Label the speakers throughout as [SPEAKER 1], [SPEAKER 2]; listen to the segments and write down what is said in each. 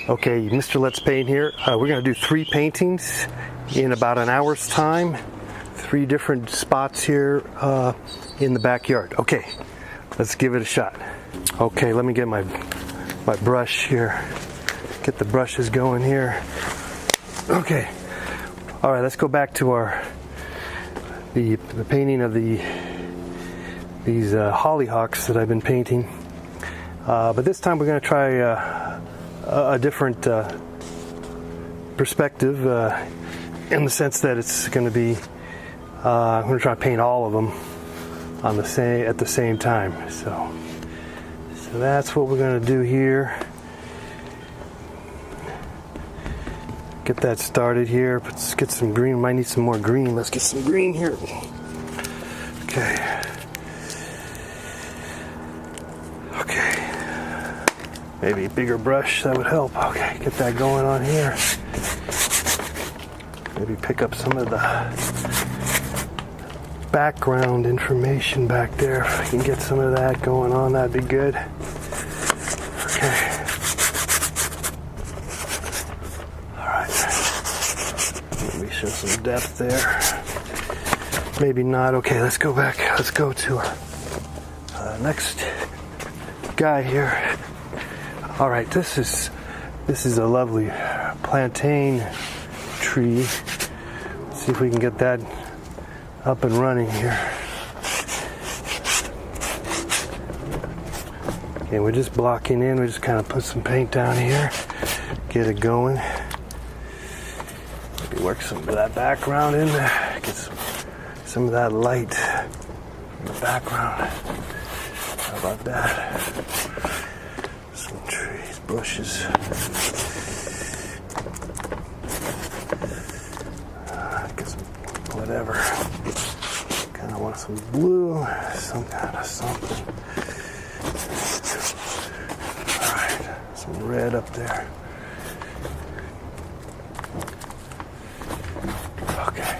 [SPEAKER 1] Okay, Mr. Let's Paint here. We're going to do 3 paintings in about an hour's time. 3 different spots here in the backyard. Okay, let's give it a shot. Okay, let me get my brush here. Get the brushes going here. Okay. All right, let's go back to the painting of these hollyhocks that I've been painting. But this time we're going to try a different perspective in the sense that it's going to be I'm going to try to paint all of them at the same time. So that's what we're going to do here. Get that started here. Let's get some green. Might need some more green. Let's get some green here. Okay. Maybe a bigger brush, that would help. Okay, get that going on here. Maybe pick up some of the background information back there. If I can get some of that going on, that'd be good. Okay. Alright. Maybe show some depth there. Maybe not. Okay, let's go back. Let's go to our next guy here. All right, this is a lovely plantain tree. Let's see if we can get that up and running here. Okay, we're just blocking in. We just kind of put some paint down here, get it going. Maybe work some of that background in there. Get some of that light in the background. How about that? Trees, bushes. Get some whatever. Kind of want some blue, some kind of something. Alright, some red up there. Okay.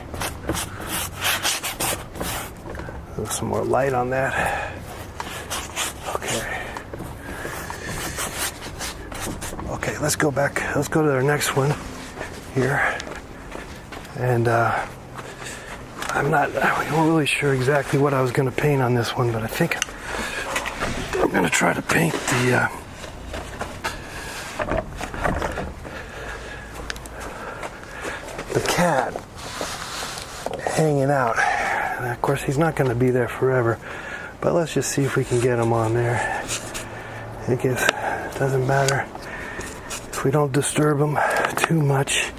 [SPEAKER 1] Some more light on that. Okay, let's go back. Let's go to our next one here. And I'm not really sure exactly what I was going to paint on this one, but I think I'm going to try to paint the cat hanging out. And of course, he's not going to be there forever, but let's just see if we can get him on there. I guess it doesn't matter. If we don't disturb him too much,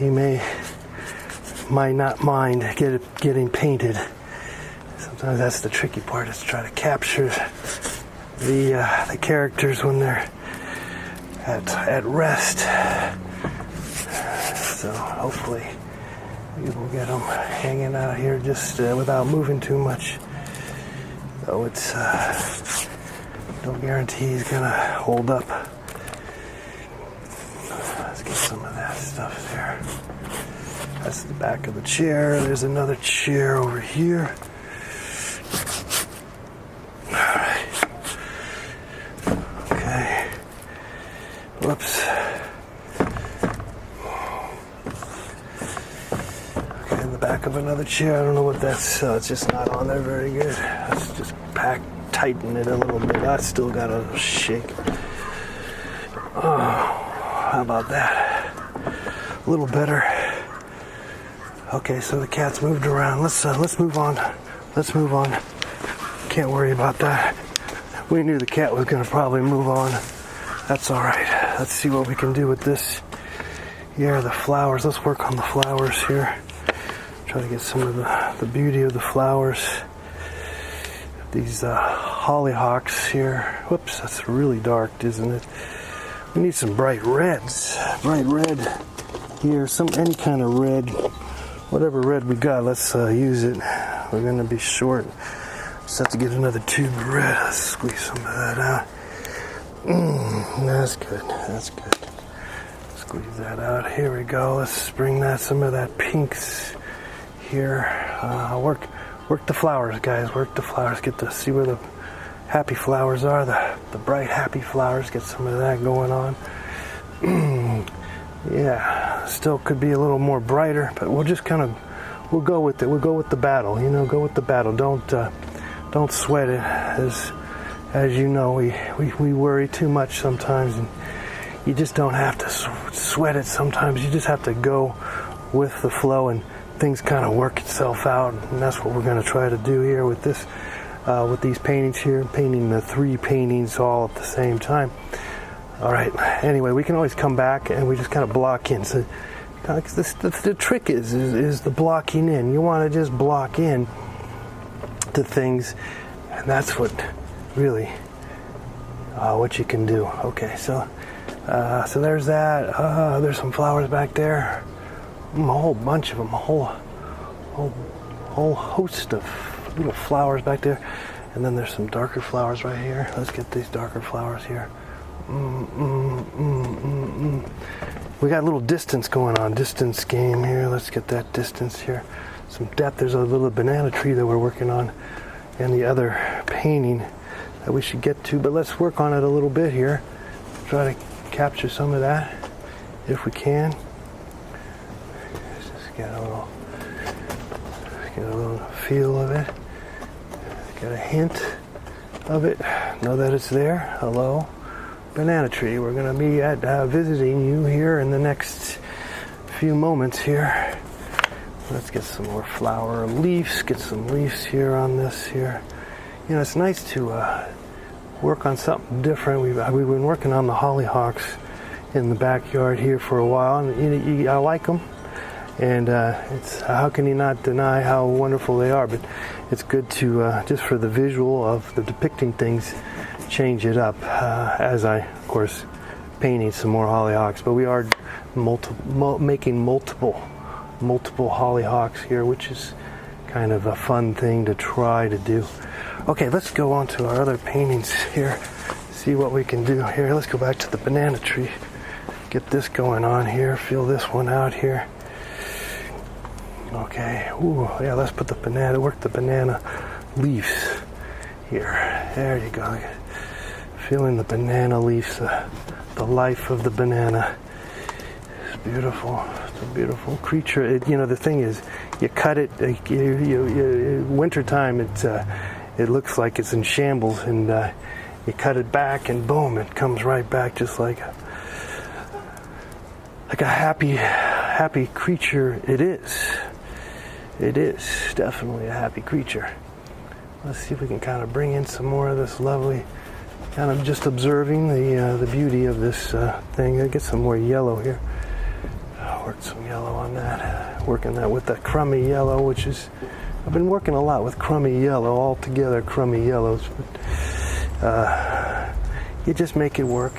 [SPEAKER 1] he might not mind getting painted. Sometimes that's the tricky part, is to try to capture the characters when they're at rest. So hopefully we will get them hanging out here just without moving too much. Though it's no guarantee he's gonna hold up. Let's get some of that stuff there. That's the back of the chair. There's another chair over here. Alright. Okay. Whoops. Okay, in the back of another chair. I don't know what that's. It's just not on there very good. Let's just tighten it a little bit. I still got a shake. Oh. How about that? A little better. Okay, so the cat's moved around. Let's move on. Let's move on. Can't worry about that. We knew the cat was going to probably move on. That's all right. Let's see what we can do with this. Yeah, the flowers. Let's work on the flowers here. Try to get some of the beauty of the flowers. These hollyhocks here. Whoops, that's really dark, isn't it? We need some bright reds. Bright red here. Any kind of red. Whatever red we got, let's use it. We're going to be short. Just have to get another tube of red. Let's squeeze some of that out. That's good. That's good. Squeeze that out. Here we go. Let's bring some of that pinks here. Work the flowers, guys. Work the flowers. Get to see where the happy flowers are. The bright happy flowers. Get some of that going on. Yeah, still could be a little more brighter, but we'll just kind of, we'll go with it. We'll go with the battle, go with the battle. Don't sweat it. As you know, we worry too much sometimes, and you just don't have to sweat it sometimes. You just have to go with the flow, and things kind of work itself out. And that's what we're going to try to do here with this, with these paintings here, painting the 3 paintings all at the same time. All right. Anyway, we can always come back and we just kind of block in. So the trick is the blocking in. You want to just block in to things, and that's what really what you can do. Okay, so there's that. There's some flowers back there. A whole bunch of them. A whole host of little flowers back there. And then there's some darker flowers right here. Let's get these darker flowers here. We got a little distance going on. Distance game here. Let's get that distance here. Some depth. There's a little banana tree that we're working on, and the other painting that we should get to. But let's work on it a little bit here. Try to capture some of that if we can. Let's just get a little feel of it. Get a hint of it. Know that it's there. Hello, banana tree. We're going to be visiting you here in the next few moments here. Let's get some more flower leaves. Get some leaves here on this here. It's nice to work on something different. We've been working on the hollyhocks in the backyard here for a while, and I like them. And it's how can you not deny how wonderful they are? But it's good to just for the visual of the depicting things, change it up as I, of course, painting some more hollyhocks. But we are making multiple hollyhocks here, which is kind of a fun thing to try to do. Okay, let's go on to our other paintings here, see what we can do here. Let's go back to the banana tree, get this going on here, feel this one out here. Okay, ooh, yeah, let's put work the banana leaves here. There you go. Feeling the banana leaves, the life of the banana. It's beautiful. It's a beautiful creature. The thing is, you cut it. Wintertime, it looks like it's in shambles, and you cut it back, and boom, it comes right back, just like a happy creature. It is. It is definitely a happy creature. Let's see if we can kind of bring in some more of this lovely, kind of just observing the beauty of this thing. I'll get some more yellow here. Work some yellow on that. Working that with that crummy yellow, which is, I've been working a lot with crummy yellow, all together crummy yellows. But you just make it work,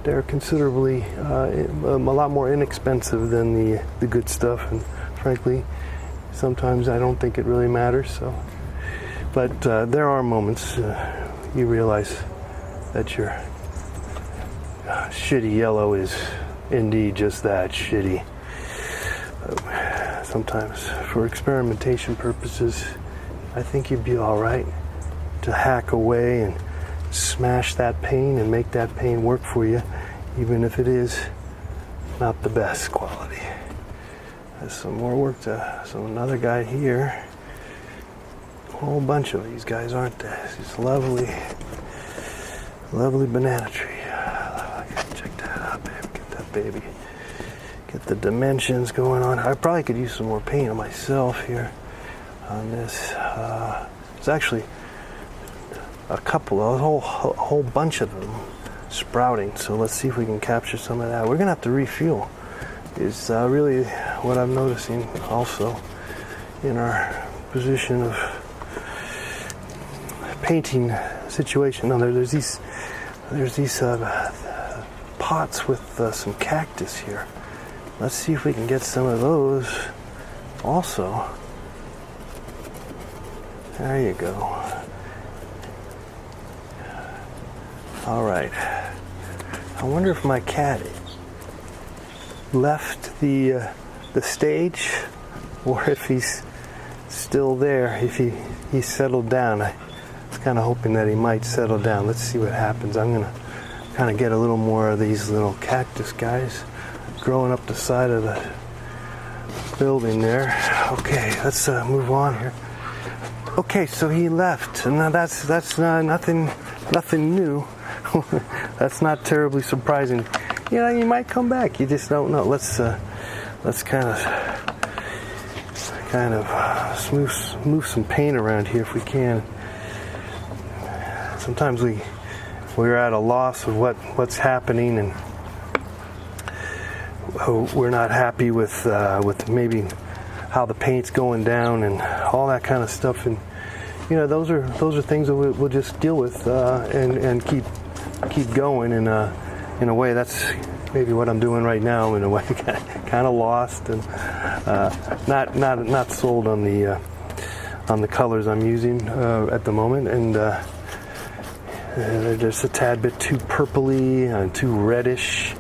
[SPEAKER 1] They're considerably a lot more inexpensive than the good stuff, and frankly, sometimes I don't think it really matters. So, but there are moments you realize that your shitty yellow is indeed just that, shitty. Sometimes, for experimentation purposes, I think you'd be all right to hack away and smash that paint and make that paint work for you, even if it is not the best quality. There's some more work another guy here. A whole bunch of these guys, aren't there? This lovely banana tree. Check that out, baby. Get that baby. Get the dimensions going on. I probably could use some more paint on myself here on this. It's actually a whole bunch of them sprouting. So let's see if we can capture some of that. We're gonna have to refuel. Is really what I'm noticing also in our position of painting situation. No, there's these pots with some cactus here. Let's see if we can get some of those also. There you go. All right. I wonder if my cat left the stage, or if he's still there, if he settled down. I was kind of hoping that he might settle down. Let's see what happens. I'm gonna kind of get a little more of these little cactus guys growing up the side of the building there. Okay, let's move on here. Okay, so he left, and now that's nothing new. That's not terribly surprising. You know, you might come back. You just don't know. Let's kind of move some paint around here if we can. Sometimes we're at a loss of what's happening, and we're not happy with maybe how the paint's going down and all that kind of stuff. And you know, those are things that we'll just deal with and keep going. And in a way, that's maybe what I'm doing right now. In a way, kind of lost and not sold on the colors I'm using at the moment, and they're just a tad bit too purpley and too reddish.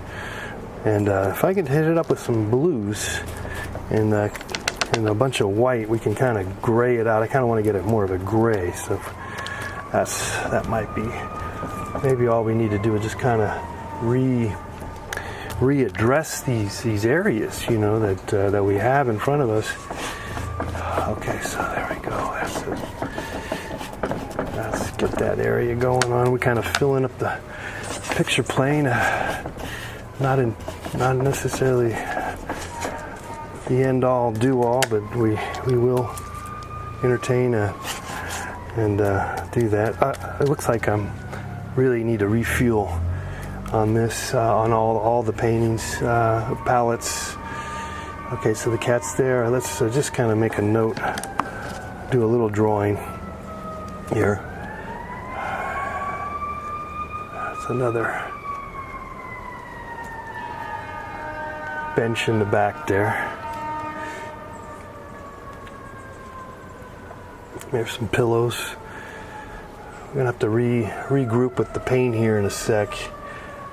[SPEAKER 1] And if I can hit it up with some blues and a bunch of white, we can kind of gray it out. I kind of want to get it more of a gray, so that might be maybe all we need to do is just kind of readdress these areas, you know, that we have in front of us. Okay, so there we go. Let's get that area going on. We're kind of filling up the picture plane. Not necessarily the end all do all, but we will entertain and do that. It looks like I'm really need to refuel on this, on all the paintings, palettes. Okay, so the cat's there. Let's just kind of make a note, do a little drawing here. That's another bench in the back there. Maybe some pillows. We're gonna have to regroup with the paint here in a sec,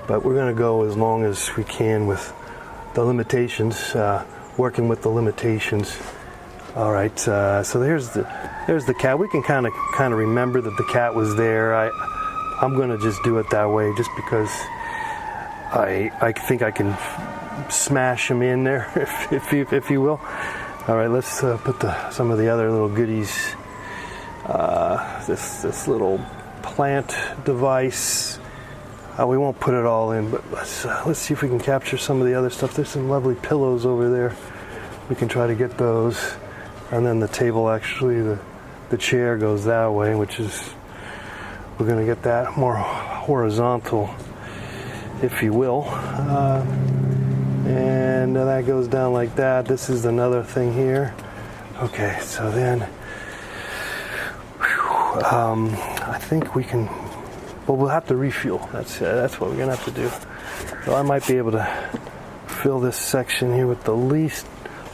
[SPEAKER 1] but we're gonna go as long as we can with the limitations, working with the limitations. All right, so there's the cat. We can kind of remember that the cat was there. I'm gonna just do it that way, just because I think I can smash him in there, if you will. All right, let's put some of the other little goodies. This little plant device. We won't put it all in, but let's see if we can capture some of the other stuff. There's some lovely pillows over there. We can try to get those, and then the table, actually, the chair goes that way, which is, we're going to get that more horizontal, if you will. And that goes down like that. This is another thing here. Okay, so then I think we can, well, we'll have to refuel. That's what we're gonna have to do. So I might be able to fill this section here with the least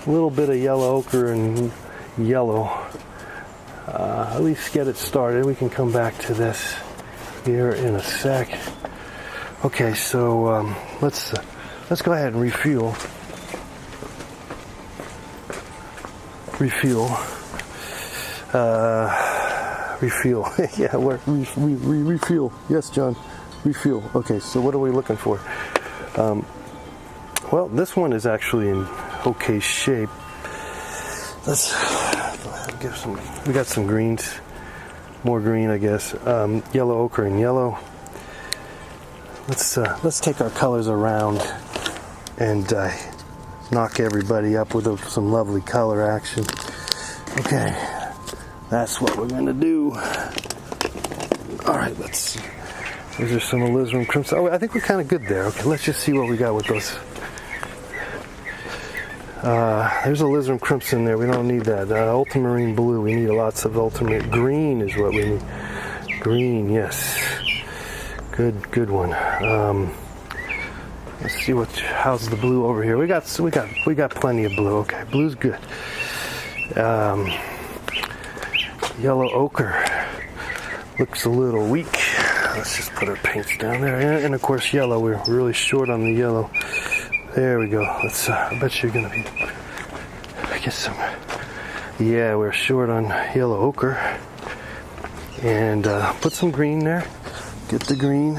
[SPEAKER 1] little bit of yellow ochre and yellow. At least get it started. We can come back to this here in a sec. Okay, so let's go ahead and refuel. Refuel. Yeah, refuel. Yes, John. Refuel. Okay, so what are we looking for? Well, this one is actually in okay shape. Let's go ahead and give some. We got some greens. More green, I guess. Yellow ochre and yellow. Let's take our colors around and knock everybody up with some lovely color action. Okay, that's what we're gonna do. All right, those are some alizarin crimson. Oh, I think we're kind of good there. Okay, let's just see what we got with those. There's alizarin crimson there. We don't need that. Ultramarine blue. We need lots of ultramarine. Green is what we need. Green, yes. Good one. Let's see how's the blue over here. We got plenty of blue. Okay, blue's good. Yellow ochre looks a little weak. Let's just put our paints down there. And of course, yellow. We're really short on the yellow. There we go. I bet you're gonna get some. Yeah, we're short on yellow ochre. And put some green there. Get the green.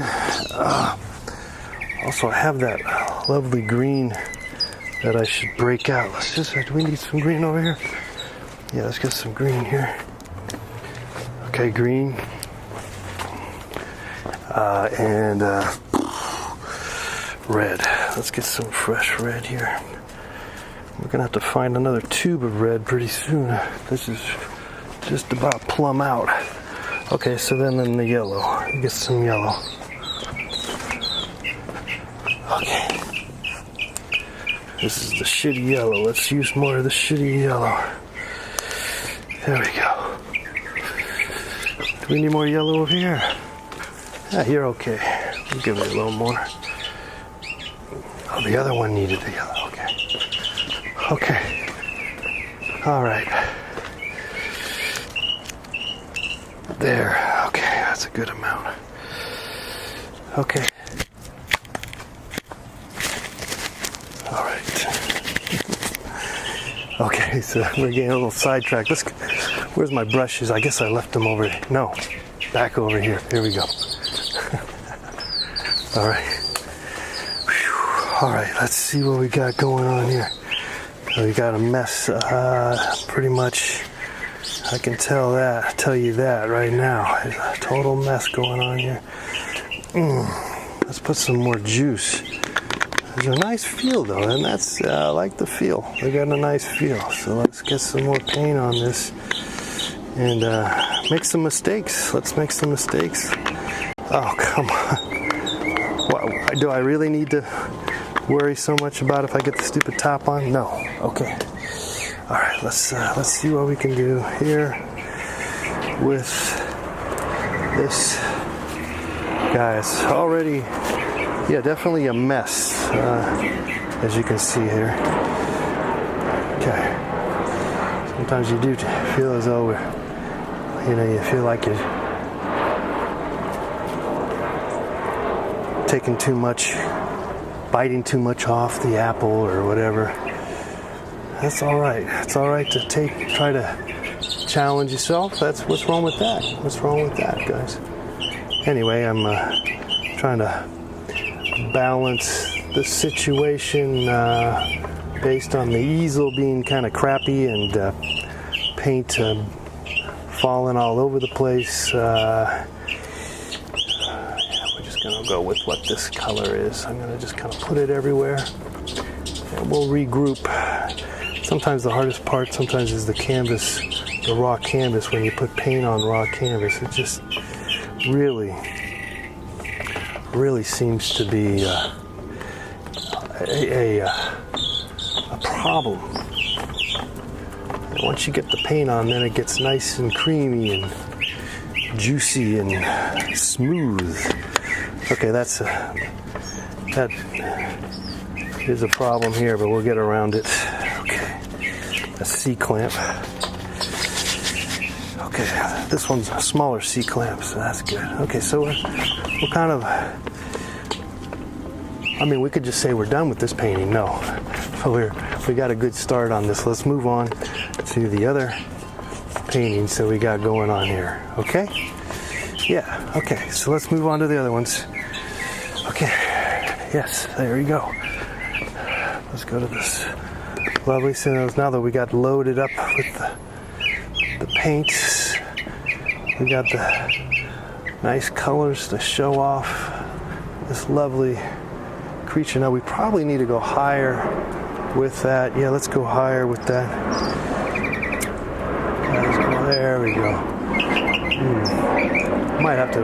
[SPEAKER 1] Also, I have that lovely green that I should break out. Do we need some green over here? Yeah, let's get some green here. Okay, green. And red. Let's get some fresh red here. We're gonna have to find another tube of red pretty soon. This is just about plumb out. Okay, so then in the yellow. Get some yellow. Okay. This is the shitty yellow. Let's use more of the shitty yellow. There we go. Do we need more yellow over here? Yeah, you're okay. We'll give it a little more. Oh, the other one needed the yellow. Okay. Okay. All right. There. Okay, that's a good amount. Okay. All right. Okay, so we're getting a little sidetracked. Where's my brushes? I guess I left them over here. No, back over here. Here we go. All right. Whew. All right, let's see what we got going on here. So we got a mess, pretty much. I can tell you that right now. There's a total mess going on here. Let's put some more juice. There's a nice feel though, and that's, I like the feel. We got a nice feel. So let's get some more paint on this and make some mistakes. Let's make some mistakes. Oh, come on. What, do I really need to worry so much about if I get the stupid top on? No. Okay. All right, let's see what we can do here with this. Guys, already, yeah, definitely a mess, as you can see here. Okay. Sometimes you do feel as though, you feel like you're taking too much, biting too much off the apple or whatever. That's all right. It's all right to try to challenge yourself. That's what's wrong with that. What's wrong with that, guys? Anyway, I'm trying to balance the situation based on the easel being kind of crappy and paint falling all over the place. We're just going to go with what this color is. I'm going to just kind of put it everywhere and we'll regroup. Sometimes the hardest part is the canvas, the raw canvas. When you put paint on raw canvas, it just really seems to be a problem. And once you get the paint on, then it gets nice and creamy and juicy and smooth. Okay, that is a problem here, but we'll get around it. Okay, a C-clamp. Okay, this one's a smaller C-clamp, so that's good. Okay, so we're kind of, I mean, we could just say we're done with this painting. No, but we got a good start on this. Let's move on to the other paintings that we got going on here. Okay? Yeah, okay, so let's move on to the other ones. Okay, yes, there we go. Let's go to this lovely scenarios. Now that we got loaded up with the paints, we got the nice colors to show off this lovely creature. Now we probably need to go higher with that. Yeah, let's go higher with that. There we go. Might have to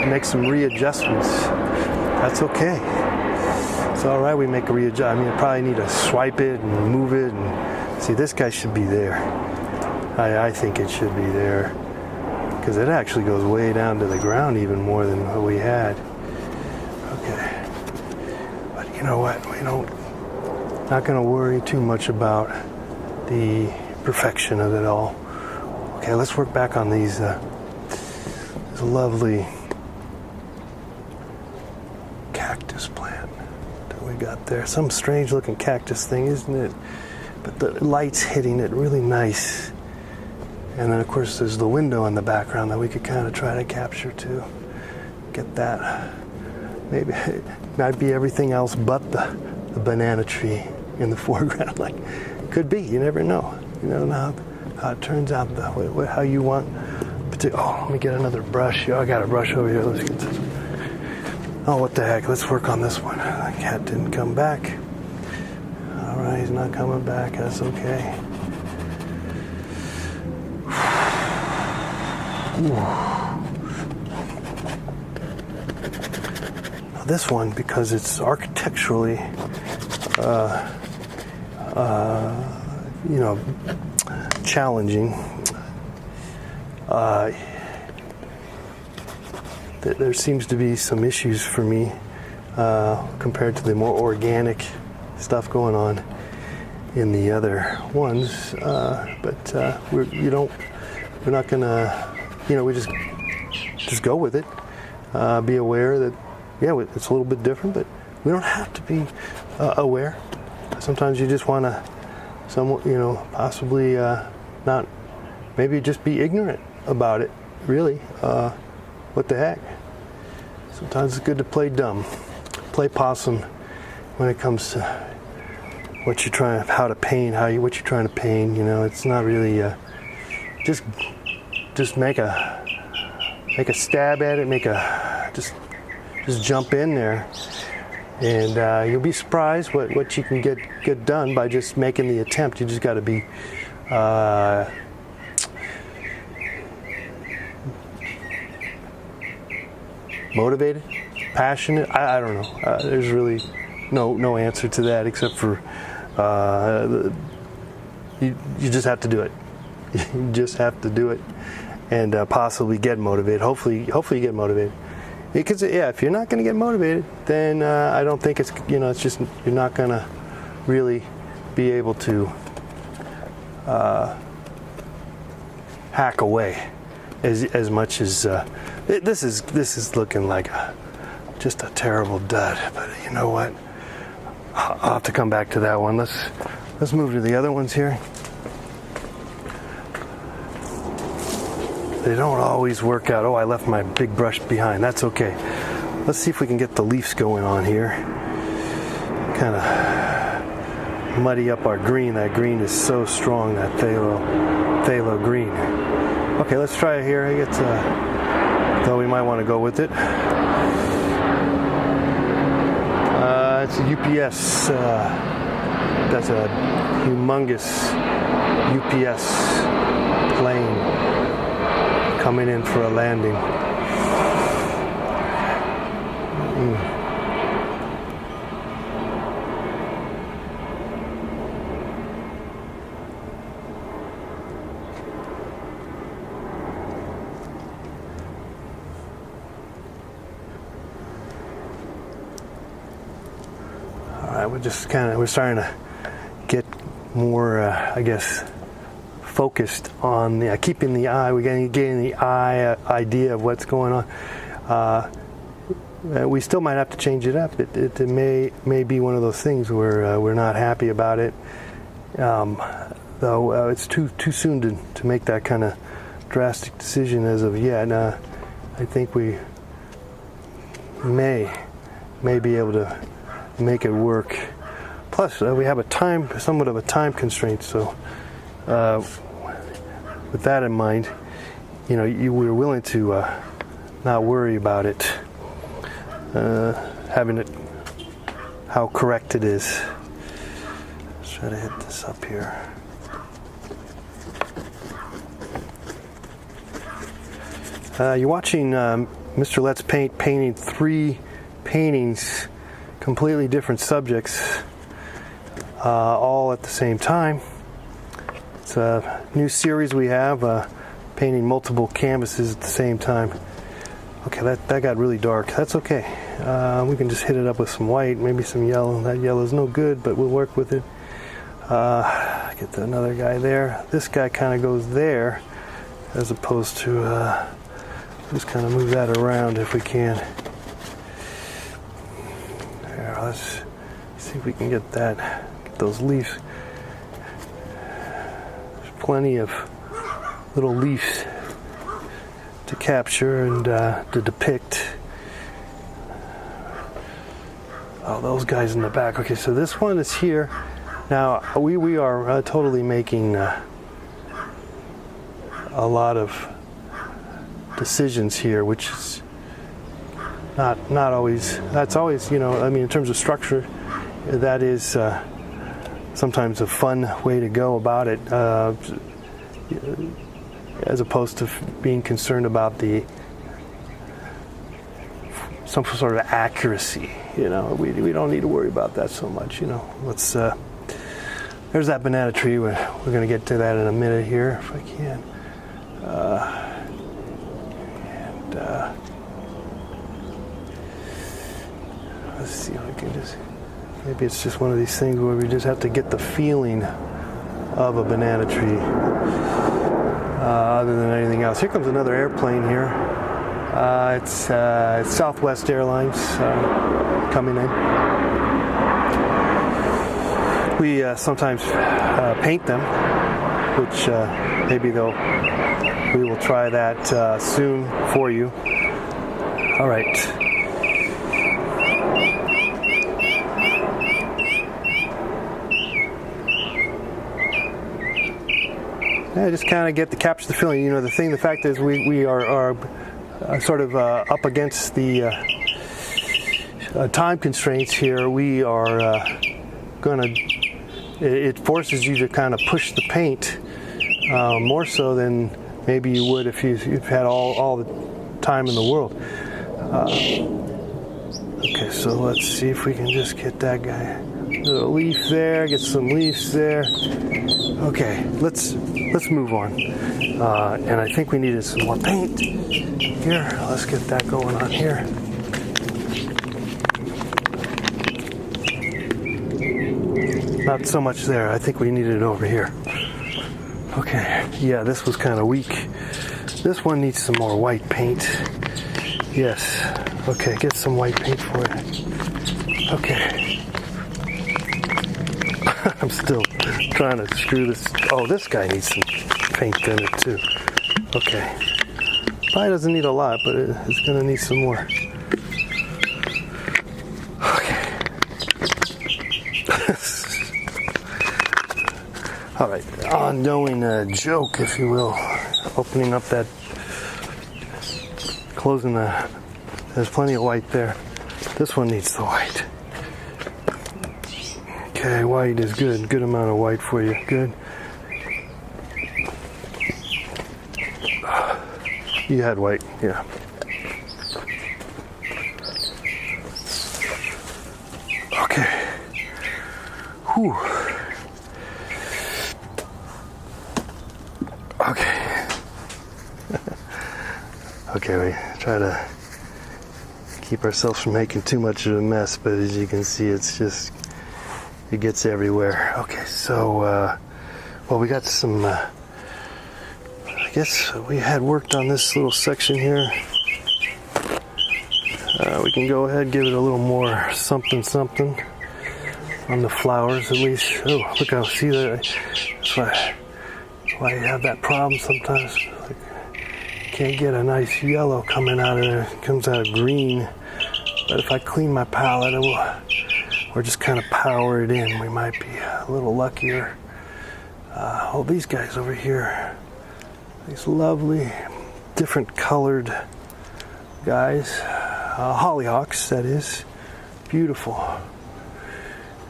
[SPEAKER 1] make some readjustments. That's okay. It's all right. We make a readjust. I mean, I probably need to swipe it and move it. And see, this guy should be there. I think it should be there because it actually goes way down to the ground even more than what we had. Okay, but you know what? Not going to worry too much about the perfection of it all. Okay, let's work back on these lovely cactus plant that we got there. Some strange looking cactus thing, isn't it? But the light's hitting it really nice. And then of course there's the window in the background that we could kind of try to capture too. Get that maybe it might be everything else but the banana tree in the foreground. Like, could be. You never know. You never know how it turns out. How you want. Oh, let me get another brush. Oh, I got a brush over here. Let's get this. Oh, what the heck? Let's work on this one. The cat didn't come back. All right, he's not coming back. That's okay. Now this one, because it's architecturally, challenging. There seems to be some issues for me compared to the more organic stuff going on in the other ones. But we're not gonna, we just go with it. Be aware that it's a little bit different, but we don't have to be aware. Sometimes you just want to, possibly not, maybe just be ignorant about it. Really, what the heck? Sometimes it's good to play dumb, play possum when it comes to what you're trying, how to paint, what you're trying to paint. It's not really just make a stab at it, just jump in there, and you'll be surprised what you can get done by just making the attempt. You just got to be motivated, passionate. I don't know. There's really no answer to that except for you just have to do it. You just have to do it, and possibly get motivated. Hopefully you get motivated. Because if you're not going to get motivated, then I don't think it's it's just you're not going to really be able to hack away as much as this is looking like just a terrible dud. But you know what? I'll have to come back to that one. Let's move to the other ones here. They don't always work out. Oh, I left my big brush behind. That's okay. Let's see if we can get the leaves going on here. Kind of muddy up our green. That green is so strong, that phthalo green. Okay, let's try it here. Though we might want to go with it. It's a UPS. That's a humongous UPS plane coming in for a landing. All right, we're starting to get more, focused on keeping the eye. We're getting the eye idea of what's going on. We still might have to change it up. It may be one of those things where we're not happy about it. Though it's too soon to make that kind of drastic decision as of yet. I think we may be able to make it work. Plus, we have somewhat of a time constraint. So, with that in mind, we're willing to not worry about it, having it how correct it is. Let's try to hit this up here. You're watching Mr. Let's Paint painting 3 paintings, completely different subjects, all at the same time. It's a new series we have, painting multiple canvases at the same time. Okay, that got really dark. That's okay. We can just hit it up with some white, maybe some yellow. That yellow's no good, but we'll work with it. Get another guy there. This guy kind of goes there, as opposed to just kind of move that around if we can. There, let's see if we can get those leaves. There's plenty of little leaves to capture and to depict. Oh, those guys in the back. Okay, so this one is here. Now, we are totally making a lot of decisions here, which is not always, that's always, I mean, in terms of structure, that is sometimes a fun way to go about it, as opposed to being concerned about some sort of accuracy. We don't need to worry about that so much. Let's there's that banana tree. We're going to get to that in a minute here if I can. Let's see if I can maybe it's just one of these things where we just have to get the feeling of a banana tree other than anything else. Here comes another airplane here. It's Southwest Airlines coming in. We sometimes paint them, which maybe we will try that soon for you. All right. Yeah, just kind of capture the feeling. The fact is we are sort of up against the time constraints here. We are it forces you to kind of push the paint more so than maybe you would if you've had all the time in the world. Okay, so let's see if we can just get that guy. A leaf there, get some leaves there. Okay, let's move on. And I think we needed some more paint here. Let's get that going on here. Not so much there. I think we needed it over here. Okay, yeah, this was kind of weak. This one needs some more white paint. Yes. Okay, get some white paint for it. Okay. I'm still trying to screw this. Oh, this guy needs some paint in it too. Okay. Probably doesn't need a lot, but it's going to need some more. Okay. All right. Ongoing joke, if you will. Opening up that, closing the, there's plenty of white there. This one needs the white. Okay, white is good. Good amount of white for you. Good. You had white, yeah. Okay. Whew. Okay. Okay, we try to keep ourselves from making too much of a mess, but as you can see, it's just, it gets everywhere. Okay, so, well, we got some, I guess we had worked on this little section here. We can go ahead and give it a little more something on the flowers at least. Oh, look how, see that? That's why you have that problem sometimes. Like, can't get a nice yellow coming out of there. It comes out green. But if I clean my palette, or just kind of power it in, we might be a little luckier. Oh, these guys over here. These lovely, different colored guys. Hollyhocks, that is. Beautiful.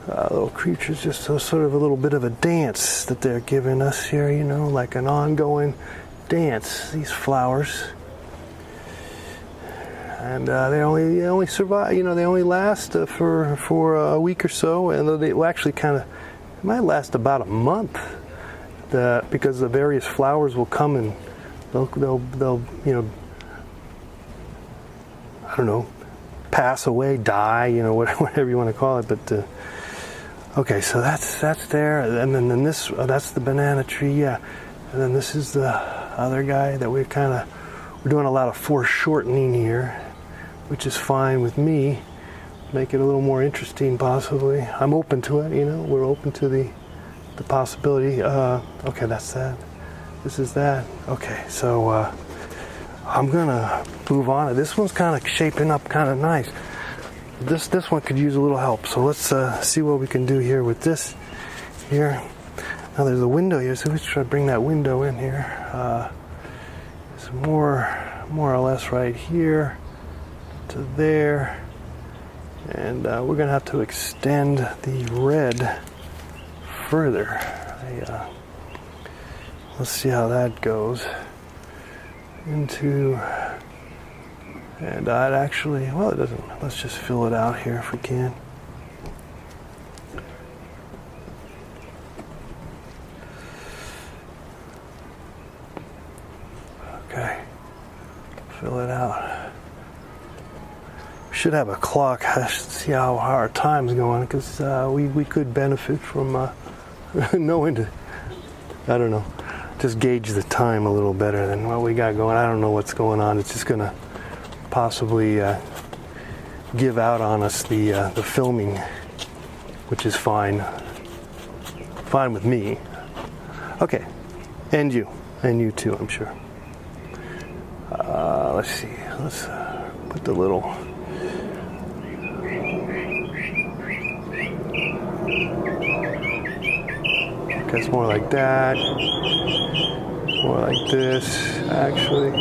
[SPEAKER 1] Little creatures, just sort of a little bit of a dance that they're giving us here, like an ongoing dance, these flowers. And they only survive, they only last for a week or so, and they will actually it might last about a month. Because the various flowers will come and they'll I don't know, pass away, die, whatever you want to call it. But okay, so that's there, and then this that's the banana tree, yeah. And then this is the other guy that we're doing a lot of foreshortening here, which is fine with me. Make it a little more interesting, possibly. I'm open to it, We're open to the possibility. Okay, that's that. This is that. Okay, so I'm gonna move on. This one's kind of shaping up kind of nice. this one could use a little help. So let's see what we can do here with this here. Now there's a window here, so let's try to bring that window in here. It's more or less right here to there, and we're gonna have to extend the red further. Let's see how that goes into, and I'd actually, well, it doesn't, let's just fill it out here if we can. Okay, fill it out. We should have a clock. I should see how our time's going, because we could benefit from knowing to, I don't know, just gauge the time a little better than what we got going. I don't know what's going on. It's just gonna possibly give out on us the filming, which is fine with me. Okay, and you too, I'm sure. Let's see. Let's put the little. Okay, it's more like that. More like this, actually.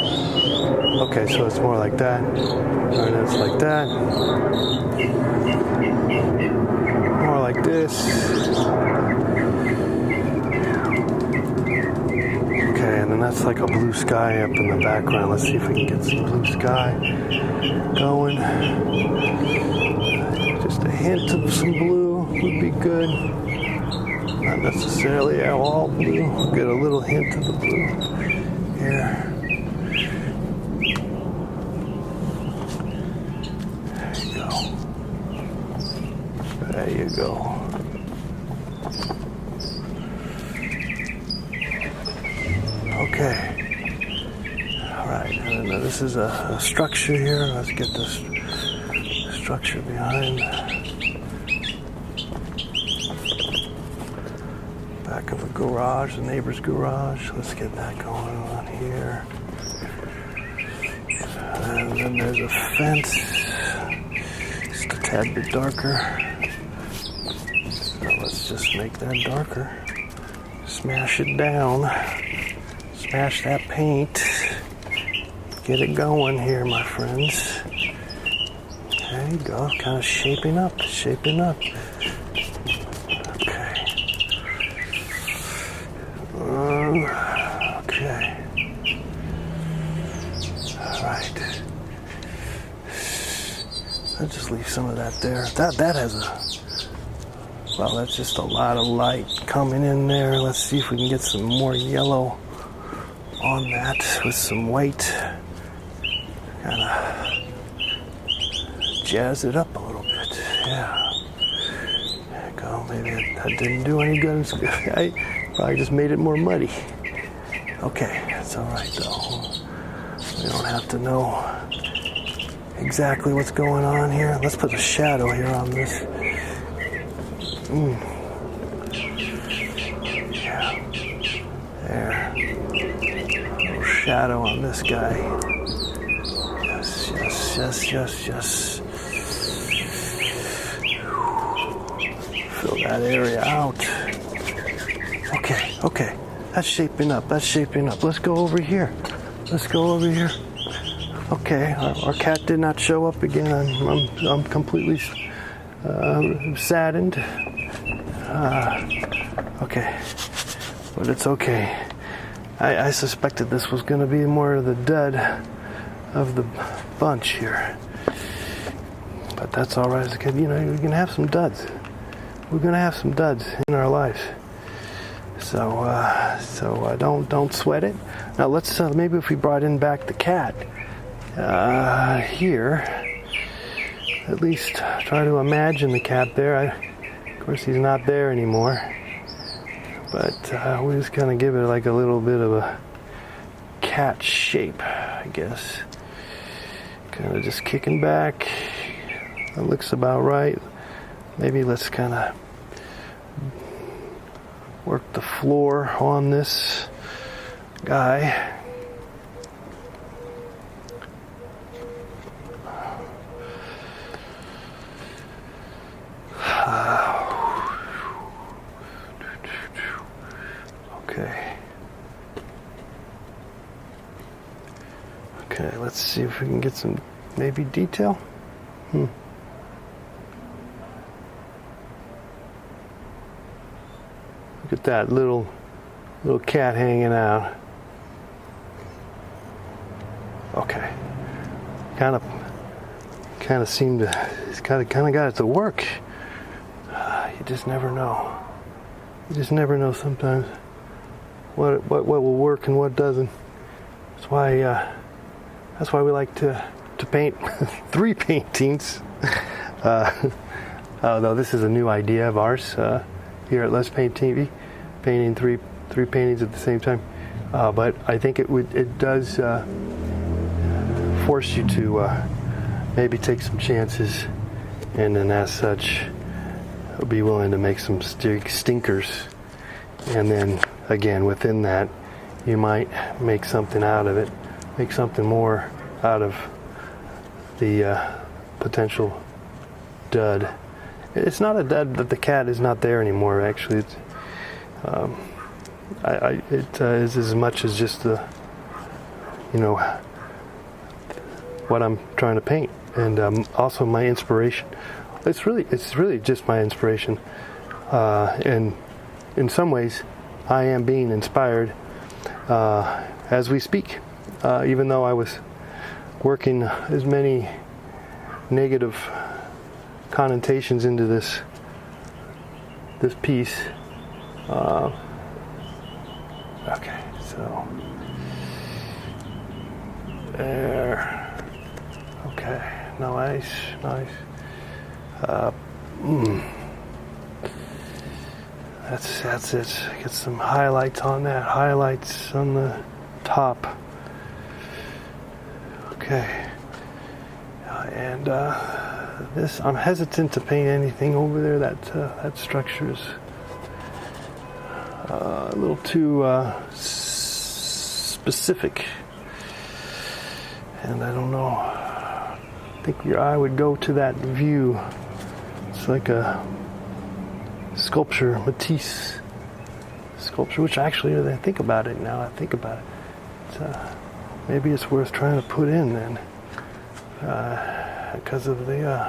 [SPEAKER 1] Okay, so it's more like that. And it's like that. More like this. Okay, and then that's like a blue sky up in the background. Let's see if we can get some blue sky going. Just a hint of some blue would be good. Not necessarily all blue. We'll get a little hint of the blue here. There you go. Okay. All right. And this is a structure here. Let's get this structure behind. Back of a garage, the neighbor's garage. Let's get that going on here. And then there's a fence. Just a tad bit darker. So let's just make that darker. Smash it down. Smash that paint. Get it going here, my friends. There you go. Kind of shaping up. Okay. All right. I'll just leave some of that there. That has well, that's just a lot of light coming in there. Let's see if we can get some more yellow on that with some white. Kind of jazz it up a little bit. Yeah. There you go. Maybe that didn't do any good. I probably just made it more muddy. Okay, that's all right though. We don't have to know exactly what's going on here. Let's put a shadow here on this. Yeah. There. A little shadow on this guy. Yes. Fill that area out. Okay. That's shaping up. Let's go over here. Okay, our cat did not show up again. I'm completely saddened. Okay, but it's okay. I suspected this was going to be more of the dud of the bunch here, but that's all right. You know, we're going to have some duds. We're going to have some duds in our lives. So don't sweat it. Now let's maybe if we brought in back the cat here, at least try to imagine the cat there. Of course, he's not there anymore, but we're just gonna give it like a little bit of a cat shape, I guess. Kind of just kicking back. That looks about right. Maybe let's kind of work the floor on this guy. let's see if we can get some maybe detail. Look at that little cat hanging out. Okay. Kind of seemed to, it's kind of got it to work. You just never know. You just never know sometimes what will work and what doesn't. That's why we like to paint 3 paintings. Though this is a new idea of ours here at Let's Paint TV, painting three paintings at the same time. But I think it does force you to maybe take some chances, and then as such be willing to make some stinkers, and then again within that you might make something out of it, make something more out of the potential dud. It's not a dud that the cat is not there anymore. Actually, it is as much as just the, what I'm trying to paint, and also my inspiration. It's really just my inspiration, and in some ways, I am being inspired as we speak. Even though I was working as many negative connotations into this piece. Okay, so there. Okay, nice. That's it. Get some highlights on that. Highlights on the top. Okay. And this, I'm hesitant to paint anything over there. That structure is a little too specific. And I don't know. I think your eye would go to that view. It's like a sculpture, Matisse sculpture, which actually, as I think about it now, maybe it's worth trying to put in then, because of this.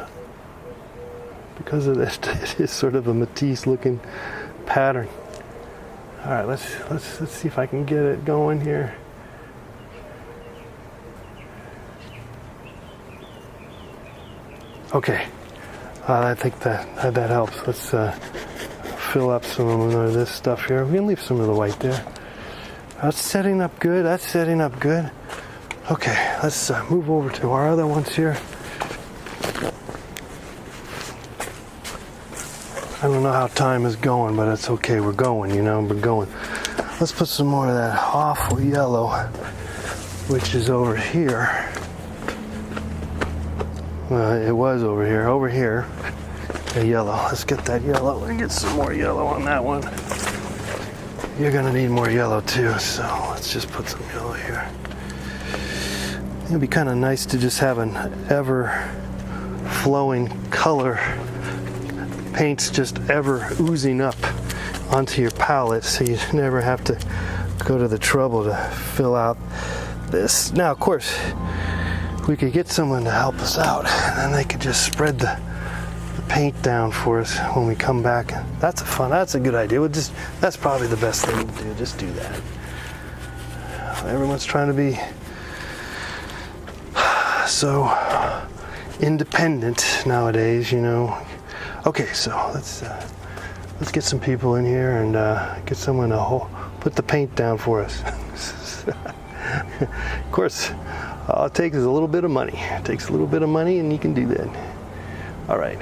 [SPEAKER 1] It is sort of a Matisse-looking pattern. All right, let's see if I can get it going here. Okay, I think that helps. Let's fill up some of this stuff here. We can leave some of the white there. That's setting up good. Okay, let's move over to our other ones here. I don't know how time is going, but it's okay. We're going, we're going. Let's put some more of that awful yellow, which is over here. It was over here. Over here, a yellow. Let's get that yellow and get some more yellow on that one. You're gonna need more yellow too, so let's just put some yellow here. It'd be kind of nice to just have an ever-flowing color. Paints just ever oozing up onto your palette, so you never have to go to the trouble to fill out this. Now, of course, we could get someone to help us out, and then they could just spread the paint down for us when we come back. That's a good idea. That's probably the best thing to do. Just do that. Everyone's trying to be so independent nowadays, Okay, so let's get some people in here and get someone to put the paint down for us. Of course, all it takes is a little bit of money. It takes a little bit of money, and you can do that. All right.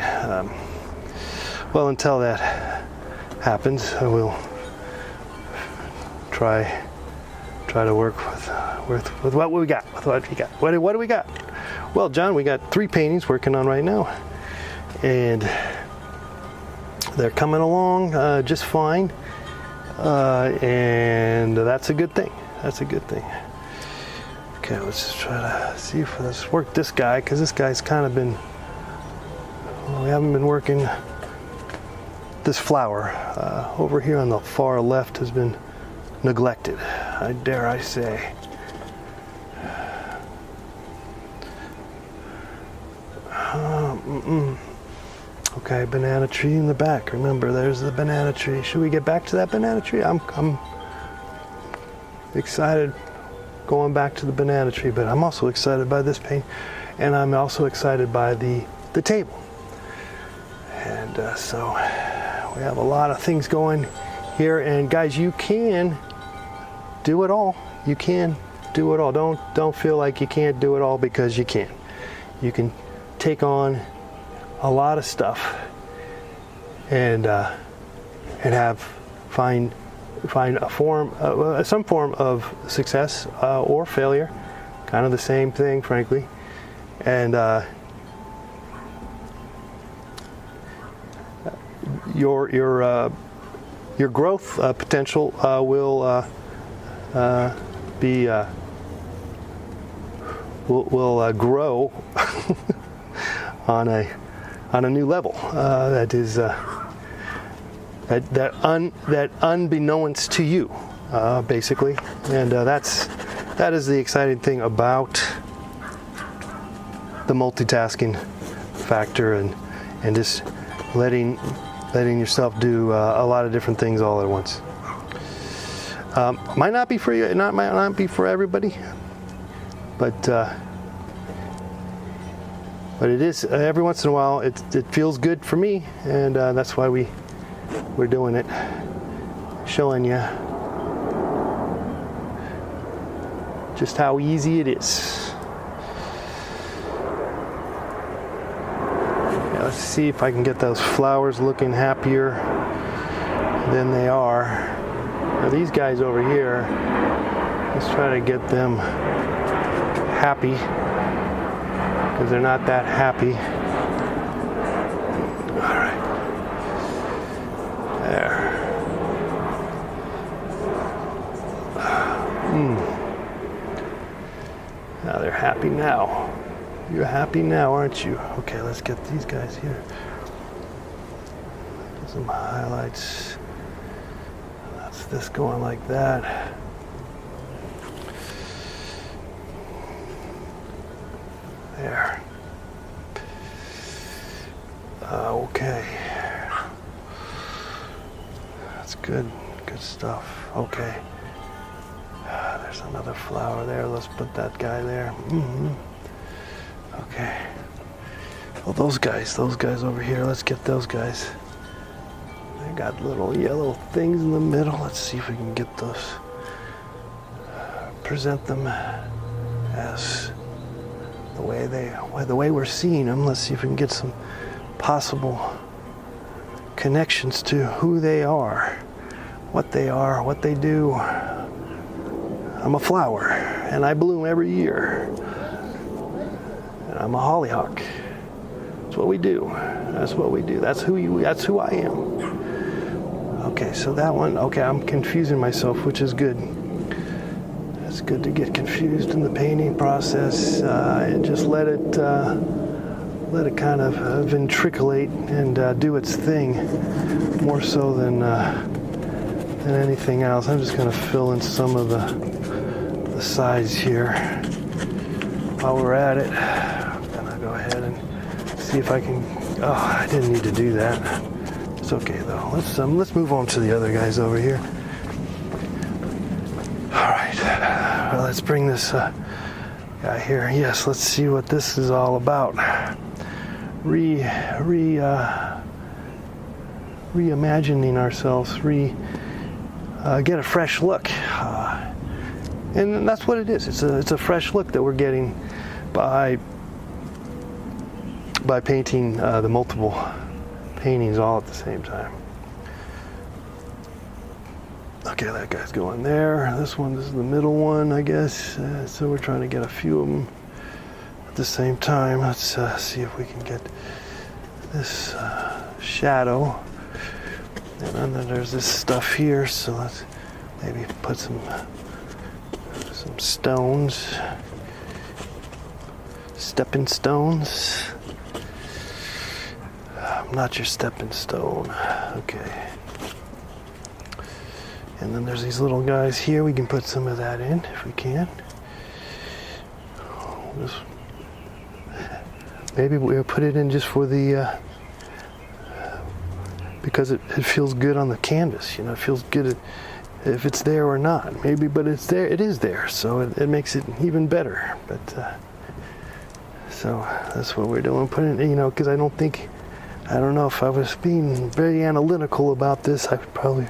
[SPEAKER 1] Well, until that happens, I will try to work with what we got. What do we got? Well, John, we got 3 paintings working on right now, and they're coming along just fine, and that's a good thing. Okay, let's just try to see if let's work this guy, because this guy's kind of been, we haven't been working. This flower over here on the far left has been neglected, dare I say. Okay, banana tree in the back. Remember, there's the banana tree. Should we get back to that banana tree? I'm excited going back to the banana tree, but I'm also excited by this paint, and I'm also excited by the table. And so we have a lot of things going here, and guys, you can do it all. You can do it all. Don't feel like you can't do it all, because you can. You can take on a lot of stuff and find a form, some form of success or failure, kind of the same thing, frankly, and your growth potential will grow on a new level that is that unbeknownst to you, basically, and that is the exciting thing about the multitasking factor, and just letting yourself do a lot of different things all at once. Might not be for you, might not be for everybody, but it is, every once in a while, it feels good for me, and that's why we're doing it, showing you just how easy it is. Yeah, let's see if I can get those flowers looking happier than they are. Now these guys over here, let's try to get them happy, because they're not that happy. All right. There. Now they're happy now. You're happy now, aren't you? Okay, let's get these guys here. Some highlights. That's this going like that. There. Okay. That's good stuff. Okay. There's another flower there. Let's put that guy there. Okay. Well, those guys over here. Let's get those guys. They got little yellow things in the middle. Let's see if we can get those. Present them as the way we're seeing them. Let's see if we can get some possible connections to who they are, what they do. I'm a flower, and I bloom every year. And I'm a hollyhock. That's what we do. That's what we do. That's who I am. Okay, so that one. Okay, I'm confusing myself, which is good. It's good to get confused in the painting process and just let it kind of ventriculate and do its thing, more so than anything else. I'm just going to fill in some of the sides here while we're at it. I'm going to go ahead and see if I can. Oh, I didn't need to do that. It's okay though. Let's move on to the other guys over here. Well, let's bring this guy here. Yes, let's see what this is all about. Reimagining ourselves, get a fresh look, and that's what it is. It's a fresh look that we're getting by painting the multiple paintings all at the same time. Okay, that guy's going there. This is the middle one, I guess. So we're trying to get a few of them at the same time. Let's see if we can get this shadow. And then there's this stuff here. So let's maybe put some stones, stepping stones. I'm not your stepping stone. Okay. And then there's these little guys here. We can put some of that in if we can. maybe we'll put it in just for the, because it feels good on the canvas, you know, it feels good if it's there or not, maybe, but it's there, it is there, so it makes it even better. But, so that's what we're doing, putting, you know, because I don't know if I was being very analytical about this, I would probably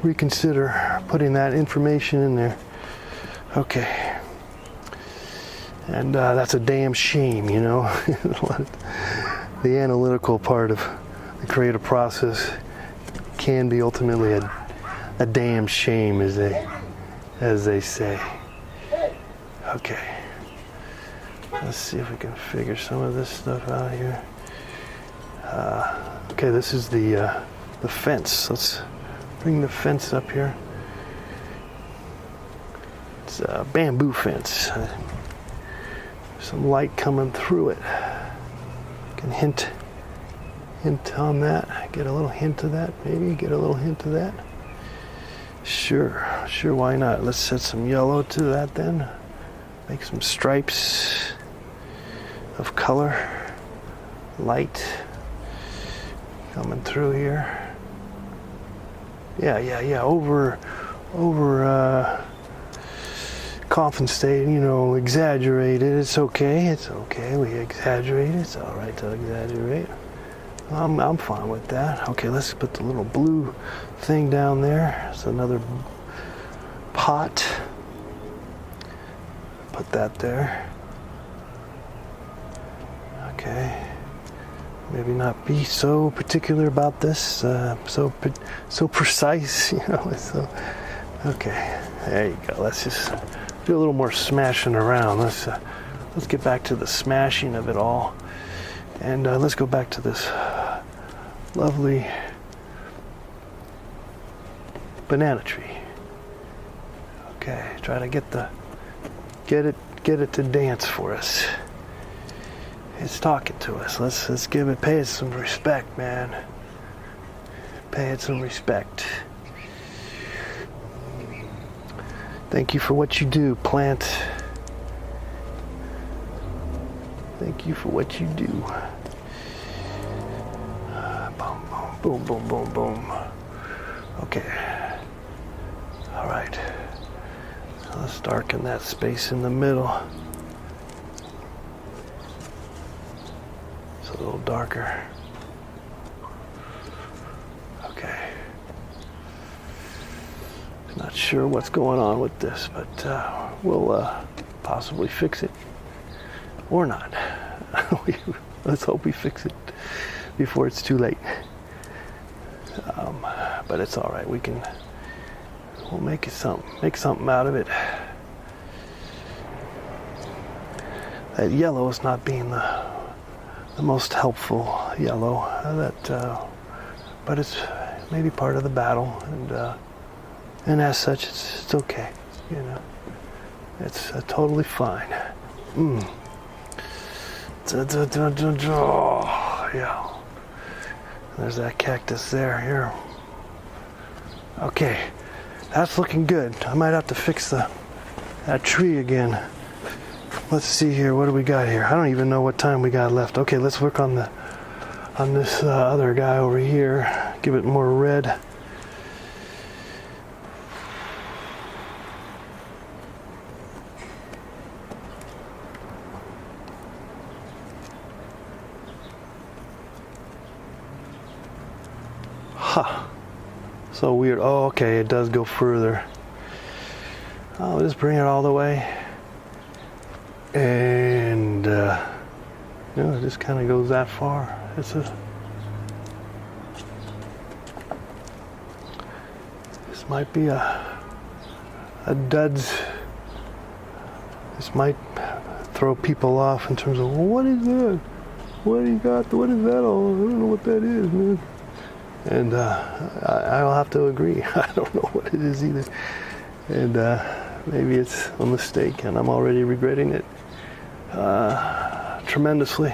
[SPEAKER 1] reconsider putting that information in there. Okay. And that's a damn shame, you know. The analytical part of the creative process can be ultimately a damn shame, as they say. Okay. Let's see if we can figure some of this stuff out here. Okay, this is the fence. Let's bring the fence up here. It's a bamboo fence. Some light coming through it. Can hint on that. Get a little hint of that, maybe. Get a little hint of that. Sure, why not? Let's set some yellow to that then. Make some stripes of color. Light coming through here. Yeah. Over compensate, you know, exaggerate it. It's okay. We exaggerate it. It's all right to exaggerate. I'm fine with that. Okay, let's put the little blue thing down there. It's another pot. Put that there. Okay. Maybe not be so particular about this. So precise, you know. So, okay. There you go. Let's just do a little more smashing around. Let's get back to the smashing of it all, and let's go back to this lovely banana tree. Okay, try to get it to dance for us. It's talking to us. Let's pay it some respect, man. Pay it some respect. Thank you for what you do, plant. Thank you for what you do. Boom, boom, boom, boom, boom. Okay. All right. Let's darken that space in the middle. It's a little darker. Okay. Not sure what's going on with this, but we'll possibly fix it. Or not. Let's hope we fix it before it's too late. But it's all right. We'll make something out of it. That yellow is not being the most helpful yellow. But it's maybe part of the battle, and as such, it's okay. You know, it's totally fine. Yeah. There's that cactus there. Here. Okay, that's looking good. I might have to fix that tree again. Let's see here. What do we got here? I don't even know what time we got left. Okay, let's work on this other guy over here. Give it more red. So weird. Oh, okay, it does go further. I'll just bring it all the way. And, it just kind of goes that far. This might be a duds. This might throw people off in terms of, well, what is that? What do you got? What is that all? I don't know what that is, man. And I'll have to agree. I don't know what it is either. And maybe it's a mistake, and I'm already regretting it tremendously.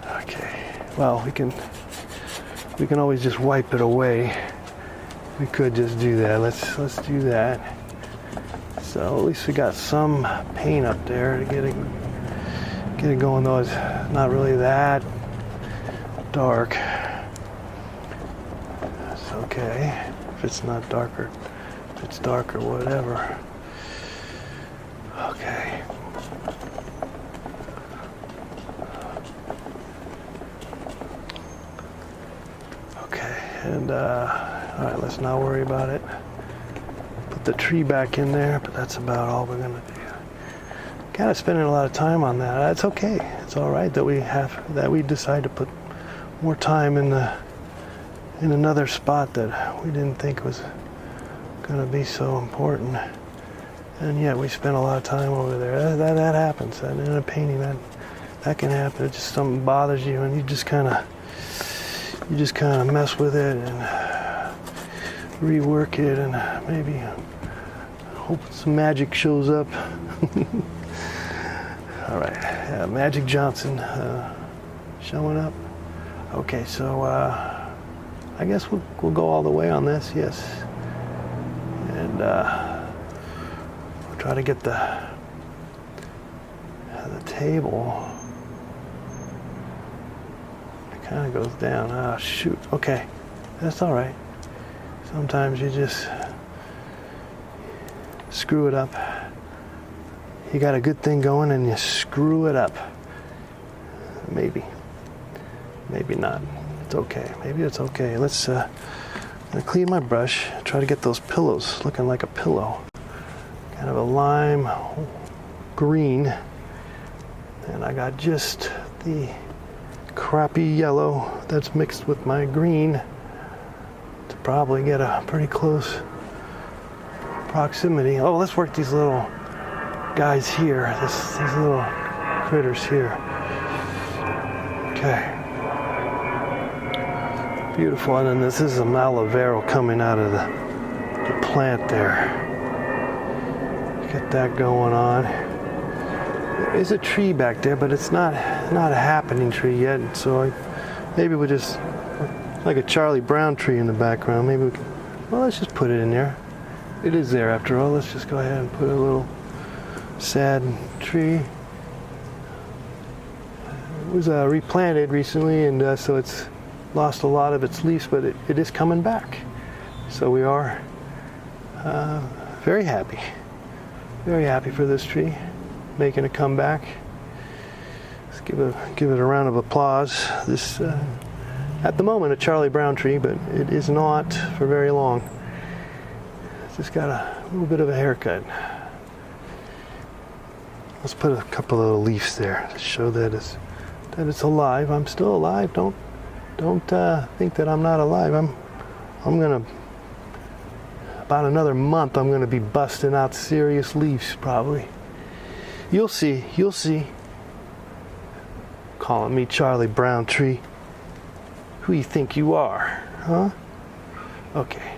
[SPEAKER 1] Okay. Well, we can always just wipe it away. We could just do that. Let's do that. So at least we got some paint up there to get it going, though it's not really that dark. It's okay if it's not darker. If it's darker, whatever. Okay. Okay, and all right, let's not worry about it. Put the tree back in there, but that's about all we're gonna do. Kind of spending a lot of time on that. It's okay. It's all right that we decide to put more time in another spot that we didn't think was gonna be so important, and yet we spent a lot of time over there. That happens. And in a painting, that can happen. It's just something bothers you, and you just kind of mess with it and rework it, and maybe hope some magic shows up. All right, Magic Johnson showing up. Okay, so I guess we'll go all the way on this, yes, and we'll try to get the table. It kind of goes down. Ah, shoot. Okay, that's all right. Sometimes you just screw it up. You got a good thing going and you screw it up. Maybe not. It's okay. Maybe it's okay. Let's I'm gonna clean my brush. Try to get those pillows looking like a pillow. Kind of a lime green, and I got just the crappy yellow that's mixed with my green to probably get a pretty close proximity. Oh, let's work these little guys here, these little critters here. Okay. Beautiful. And then this is a aloe vera coming out of the plant there. Get that going on. There is a tree back there, but it's not a happening tree yet. So maybe we'll just, like a Charlie Brown tree in the background, maybe we can, well, let's just put it in there. It is there after all. Let's just go ahead and put a little sad tree. It was replanted recently, and so it's lost a lot of its leaves, but it is coming back. So we are very happy for this tree making a comeback. Let's give it a round of applause. This at the moment a Charlie Brown tree, but it is not for very long. It's just got a little bit of a haircut. Let's put a couple of little leaves there to show that it's alive. I'm still alive. Don't think that I'm not alive. I'm gonna, about another month, I'm gonna be busting out serious leaves probably. You'll see. Calling me Charlie Brown tree. Who you think you are, huh? Okay.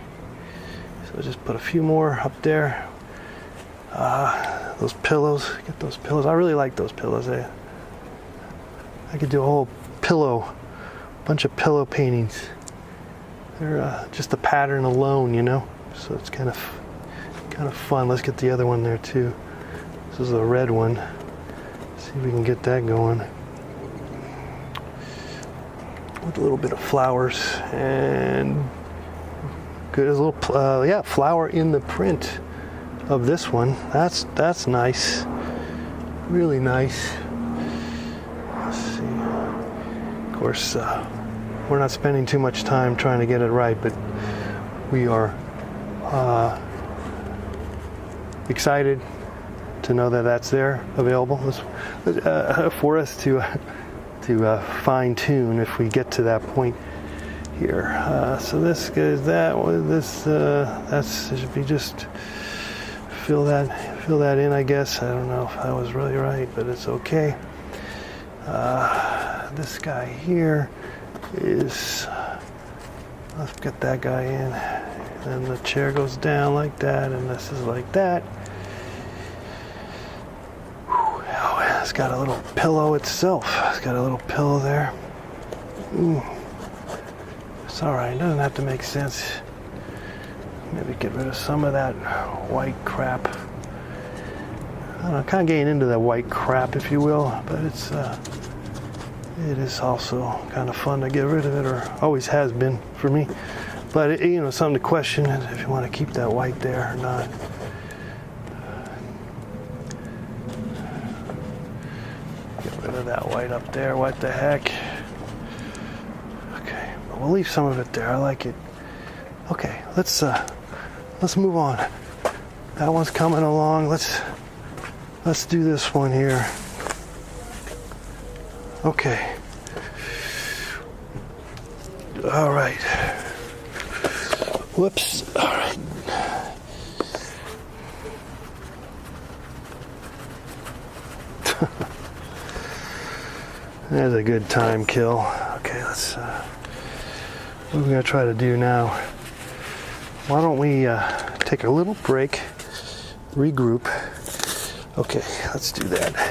[SPEAKER 1] So just put a few more up there. Those pillows, get those pillows. I really like those pillows. I could do a whole bunch of pillow paintings. They're just the pattern alone, you know. So it's kind of fun. Let's get the other one there too. This is a red one. See if we can get that going. With a little bit of flowers and good as a little flower in the print of this one. That's nice. Really nice. Let's see. Of course, we're not spending too much time trying to get it right, but we are excited to know that that's there, available for us to fine-tune if we get to that point here. So this goes that way. This should be just fill that in, I guess. I don't know if that was really right, but it's okay. This guy here is, let's get that guy in, and the chair goes down like that, and this is like that. Oh, it's got a little pillow itself. It's got a little pillow there. It's all right. It doesn't have to make sense. Maybe get rid of some of that white crap. don't know, kind of getting into that white crap, if you will, but it is also kind of fun to get rid of it, or always has been for me. But you know, something to question is if you want to keep that white there or not. Get rid of that white up there. What the heck? Okay, but we'll leave some of it there. I like it. Okay, let's move on. That one's coming along. Let's do this one here. Okay. All right. Whoops. All right. There's a good time kill. Okay, let's. What are we gonna try to do now? Why don't we take a little break, regroup. Okay, let's do that.